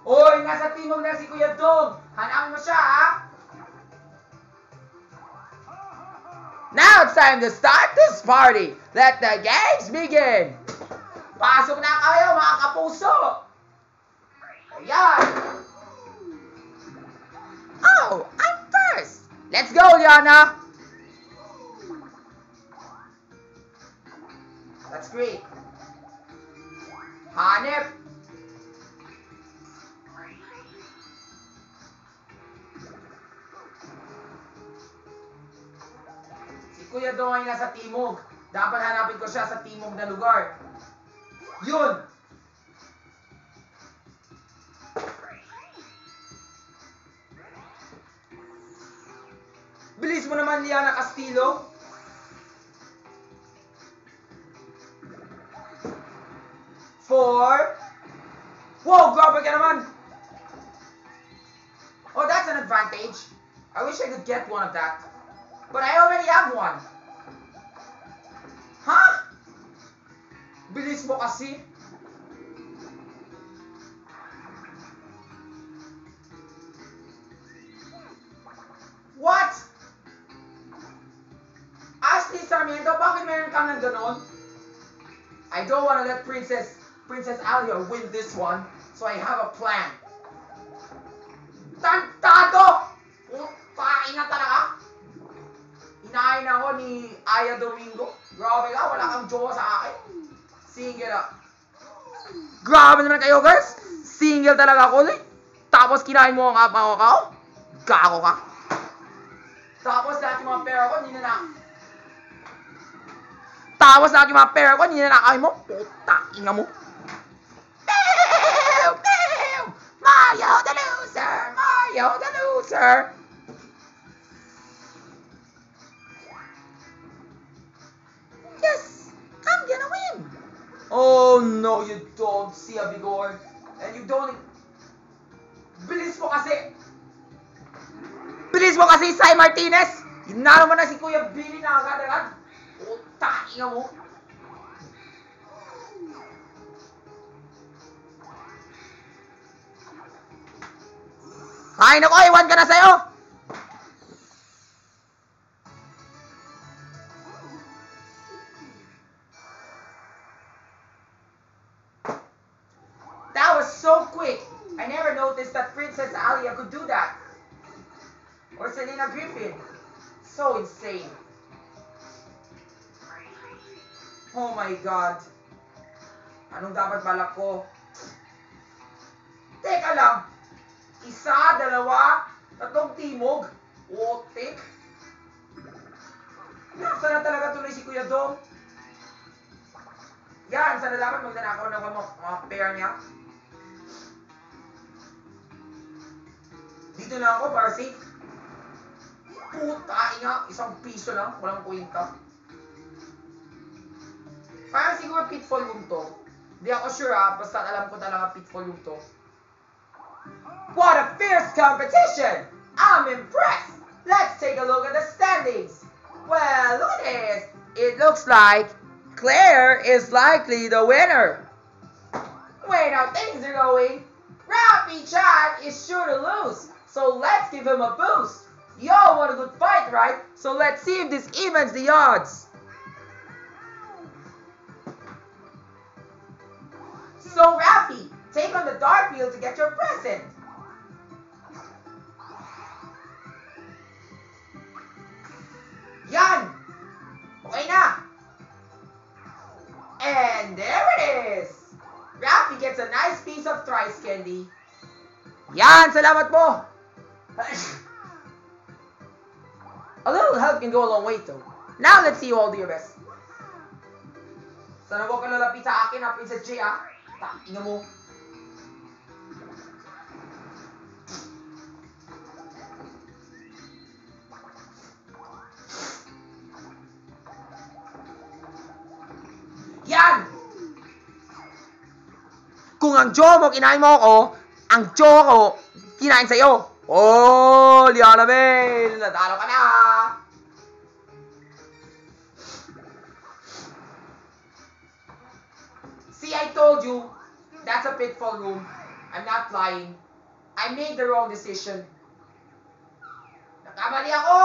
Oy, nasa timog na si Kuya Dog. Hanapin mo siya, ha? Now it's time to start this party. Let the games begin. Pasok na kayo, mga kapuso. Ayan. Oh, I'm first. Let's go, Liana. That's great. Hanep. Si Kuya Dong ay nasa timog. Dapat hanapin ko siya sa timog na lugar. Yun! Bilis mo naman, Liana Castillo. Four. Whoa, grabe ka naman. Oh, that's an advantage. I wish I could get one of that. But I already have one. Huh? Bilis mo kasi. What? Ashley Sarmiento, bakit meron kang ng ganon? I don't want to let Princess Alia win this one, so I have a plan. Tantado! Pain na talaga. Inain ako ni Aya Domingo. Grabe ka, wala kang jowa sa akin. Single up. Grabe naman kayo, guys. Single talaga ako, eh. Tapos kinain mo ang apa ko. Gago ka. Tapos lahat yung mga pera ko, ninanakain mo. Puta, ina mo. Pew! Pew! Mario the loser! Mario the loser! Yes! I'm gonna win! Oh no, you don't see a Bigor. And you don't... Bilis mo kasi! Bilis mo kasi, Sai Martinez! Inaro mo na si Kuya Billy na agad-agad. Puta, ina mo. Ay, naku, iwan ka na sa'yo! That was so quick. I never noticed that Princess Alia could do that. Or Selena Griffin. So insane. Oh my God. Anong dapat balak ko? Teka lang. Isa, dalawa, tatlong timog. Otik. Nasaan na talaga tuloy si Kuya Dong? Yan, sana dapat magnanakaw ng mga pair niya. Dito na ako para safe. Puta, inga, ₱1 lang, walang kwenta. Parang siguro pitfall room to. Hindi ako sure basta alam ko talaga pitfall room to. What a fierce competition! I'm impressed! Let's take a look at the standings. Well, look at this. It looks like Claire is likely the winner. Wait, how things are going. Rafi Chan is sure to lose, so let's give him a boost. Y'all want a good fight, right? So let's see if this evens the odds. So Rafi, take on the dark field to get your present. Yan! Okay na! And there it is! Rafi gets a nice piece of thrice candy. Yan, salamat po. A little help can go a long way though. Now let's see you all do your best. Sana huwag ka lalapit sa akin, Princess J, Ina mo. Yan! Kung ang Joe mo kinain mo ako, ang Joe ko kinain sa'yo. Oh, Liana Bell! Natalo ka na! See, I told you, that's a pitfall room. I'm not lying. I made the wrong decision. Nakamali ako!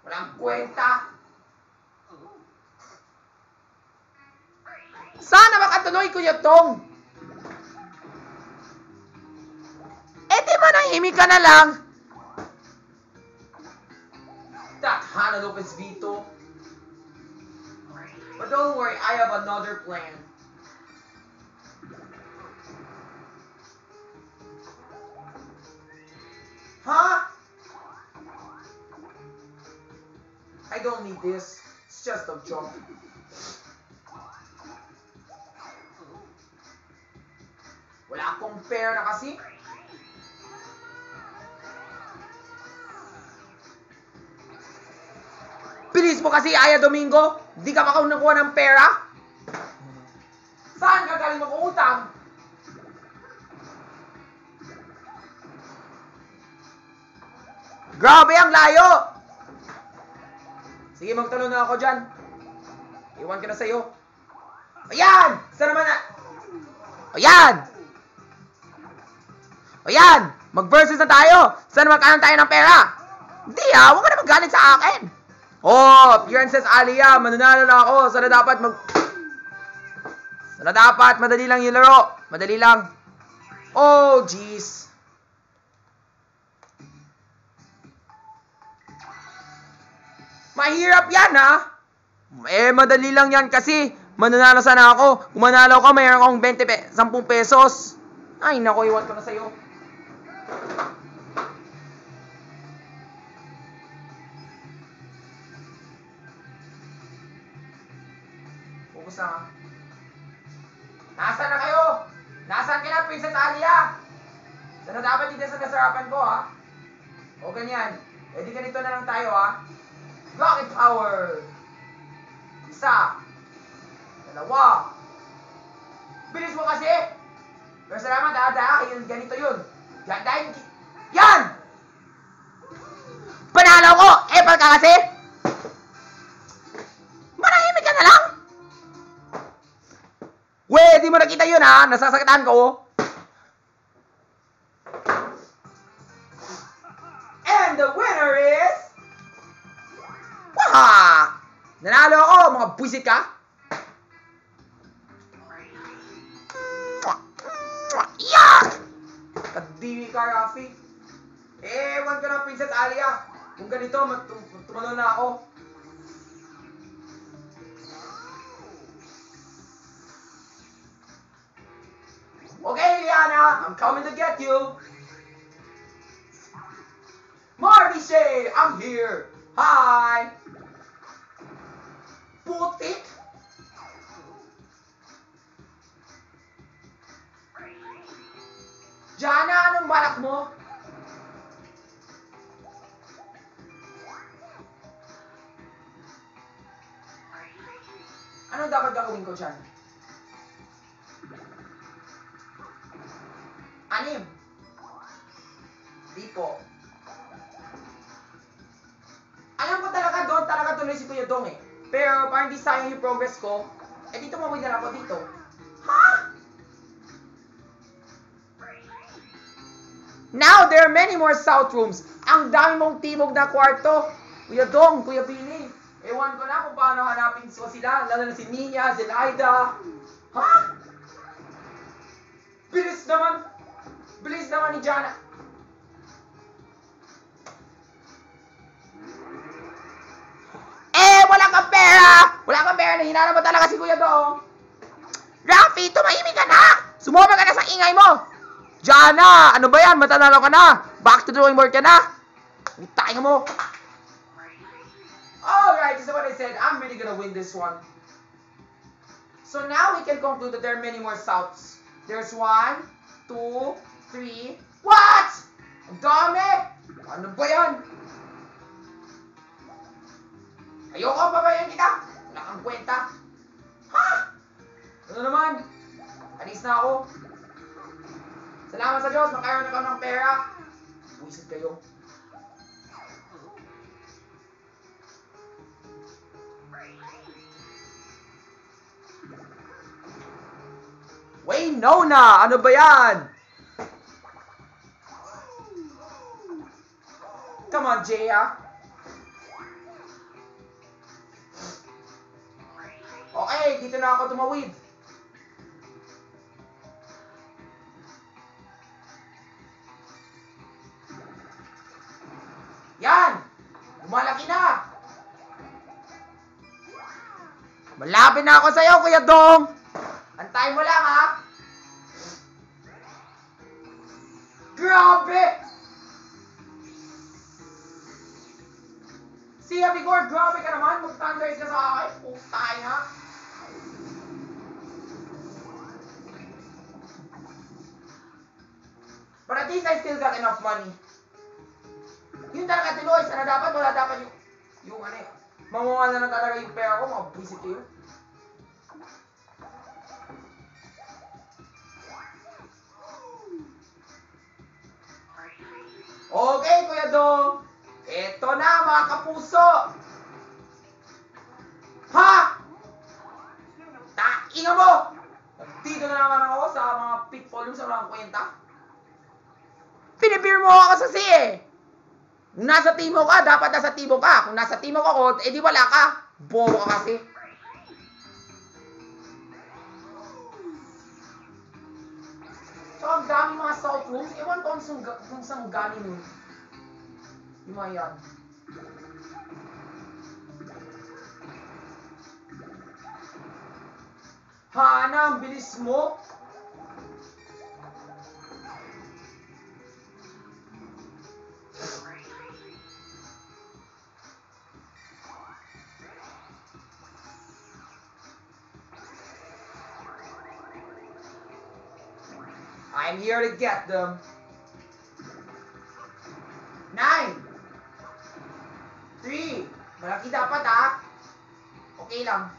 Walang kwenta. Sana makatuloy, Kuya Dong. Eh di manahimik ka na lang. That Hana Lopez veto. But don't worry, I have another plan. Huh? I don't need this. It's just a joke. Wala akong pair na kasi. Bilis mo kasi, Aya Domingo. Di ka makakuha ng pera. Saan ka galing mag-uutang? Grabe ang layo. Sige, magtanong na ako dyan. Iwan ko na sa'yo. Ayan! Saan naman na? Ayan! Ayan! Mag-versus na tayo. Saan magkanan tayo ng pera? Hindi huwag ka na magalit sa akin. Oh, appearances Aliyah. Mananalo na ako. Sana dapat madali lang yung laro. Madali lang. Oh, jeez. Mahirap yan, ha? Eh, madali lang yan kasi mananalo sana ako. Kung manalo ka, mayroon akong 10 pesos. Ay, nako, iwan ko na sa'yo. Focus na, ha? Nasaan na kayo? Nasaan ka na, Princess Aliyah? Sana dapat dito sa nasarapan ko, ha? O ganyan. Eh di ganito na lang tayo, ha? Rocket power! Isa. Dalawa. Bilis mo kasi! Pero salamat, yun, ganito yun. Yan! Panalo ko! Epal ka kasi! Manahimik ka na lang! Di mo nakita yun, ha? Nasasakitan ko. And the winner is... Wah! Nanalo ako, mga buisit ka. Yak! Kadiri ka, Rafi. Ewan ko na, Princess Aliyah. Kung ganito, tumalo na ako. Okay, Liana, I'm coming to get you. Marty Shea, I'm here. Hi. Putik. Jana, anong balak mo? Anong dapat gagawin ko dyan? Anim. Di po. Alam ko talaga doon, talaga tuloy si Kuya Dong eh. Pero parang di sayang yung progress ko, eh dito mamuwi na lang ako dito. Ha? Now, there are many more south rooms. Ang dami mong timog na kwarto. Kuya Dong, Kuya Billy. Ewan ko na kung paano hanapin sila, lalo na si Nina, si Laida. Ha? Bilis naman. Bilis naman ni Jana. Wala kang pera! Wala kang pera, nahinala mo talaga si Kuya Dong. Rafi, tumahimik ka na! Sumama ka na sa ingay mo! Jana, ano ba yan? Matanalo ka na! Back to drawing board ka na! Tayo mo! Alright, this is what I said. I'm really gonna win this one. So now we can conclude that there are many more Souths. There's 1, 2, 3. What? Ang dami! Ano ba yan? Ayoko pa ba yan kita? Wala kang kwenta. Ha? Ano naman? Alis na ako. Salamat sa Diyos, makaroon na kami ng pera. Buisit kayo. Winona! Ano ba yan? Come on, Jaya. Okay, dito na ako tumawid. Yan! Lumalaki na! Malapit na ako sa'yo, Kuya Dong! Antayin mo lang, ha? Grabe! Siya, Vigor, grabe ka naman. Mag-thunders ka sa akin. Putay na. But at least I still got enough money. Yun talaga, Tiloy. Sana dapat, wala dapat yung ano eh. Mamuha na talaga yung pera ko. Mga visit kayo. Okay, Kuya Dong. Eto na, mga kapuso. Ha? Tainga mo! Dito na naman ako sa mga pitfall yung sa mga kwenta. Pinipir mo ako sa eh! Kung nasa timo ka, dapat nasa timo ka. Kung nasa timo ako, edi wala ka. Bobo ka kasi. So, ang dami mga salt rooms. Ewan ko kung saan galing nun. Yung mga yan. Hana, ang bilis mo. I'm here to get them. 9 3 Malaki dapat, ha? Okay lang.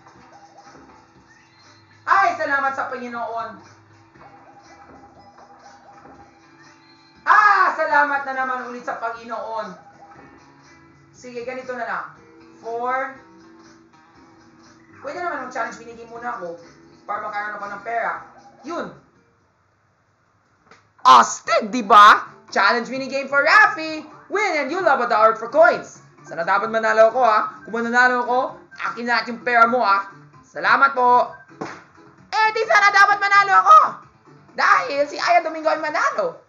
Ay, salamat sa Panginoon. Salamat na naman ulit sa Panginoon. Sige, ganito na lang. 4 Pwede naman mag-challenge, binigay muna ako para makaroon ako ng pera. Yun. Astig, di ba? Challenge minigame for Raffy. Win and you'll have $1 for coins. Sana dapat manalo ako, ha. Kung mananalo ako, akin na yung pera mo, ha. Salamat po. Di sana dapat manalo ako. Dahil si Aya Domingo ay manalo.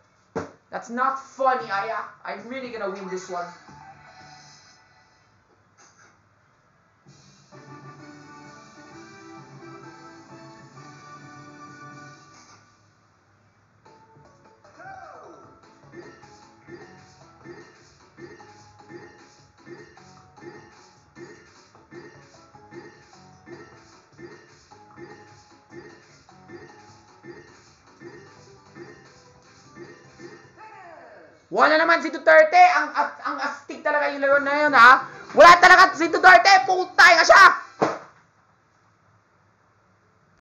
That's not funny, Aya. I'm really gonna win this one. Wala naman si Duterte. Ang astig talaga yung laro na yun, ha? Wala talaga si Duterte. Putay nga siya.